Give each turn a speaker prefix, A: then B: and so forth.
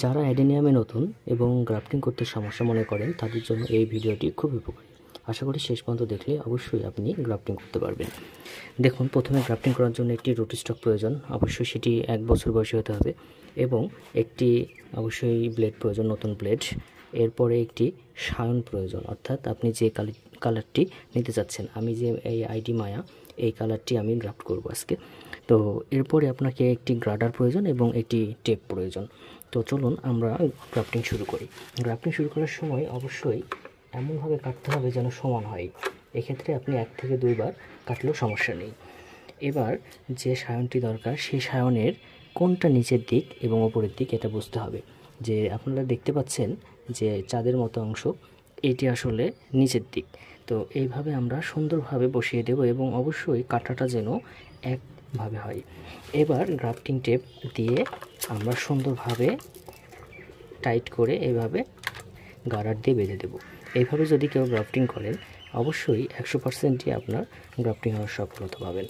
A: যারা অ্যাডেনিয়ামে নতুন এবং গ্রাফটিং করতে সমস্যা মনে করেন তাদের জন্য এই ভিডিওটি খুব উপকারী। আশা করি শেষ পর্যন্ত দেখলে অবশ্যই আপনি গ্রাফটিং করতে পারবেন। দেখুন, প্রথমে গ্রাফটিং করার জন্য একটি রুট স্টক প্রয়োজন, অবশ্যই সেটি 1 বছর বয়সী হতে হবে, এবং একটি অবশ্যই ব্লেড প্রয়োজন, নতুন ব্লেড। এরপরে একটি সায়ন প্রয়োজন, অর্থাৎ আপনি যে কালারটি নিতে চাচ্ছেন। আমি যে এই আইডি মায়া, এই কালারটি আমি গ্রাফট করব আজকে। তো এরপরে আপনাকে একটি গ্রাডার প্রয়োজন এবং একটি টেপ প্রয়োজন। তো চলুন আমরা গ্রাফটিং শুরু করি। গ্রাফটিং শুরু করার সময় অবশ্যই এমনভাবে কাটতে হবে যেন সমান হয়। এক্ষেত্রে আপনি 1 থেকে 2 বার কাটলেও সমস্যা নেই। এবার যে সায়নটি দরকার, সেই সায়নের কোনটা নিচের দিক এবং ওপরের দিক এটা বুঝতে হবে। যে আপনারা দেখতে পাচ্ছেন যে চাঁদের মতো অংশ, এটি আসলে নিচের দিক। তো এইভাবে আমরা সুন্দরভাবে বসিয়ে দেব এবং অবশ্যই কাটাটা যেন একভাবে হয়। এবার গ্রাফটিং টেপ দিয়ে আমরা সুন্দরভাবে টাইট করে এইভাবে গার্ডার দিয়ে বেঁধে দেব। এইভাবে যদি কেউ গ্রাফটিং করেন অবশ্যই 100%ই আপনার গ্রাফটিং হওয়ার সফলতা পাবেন।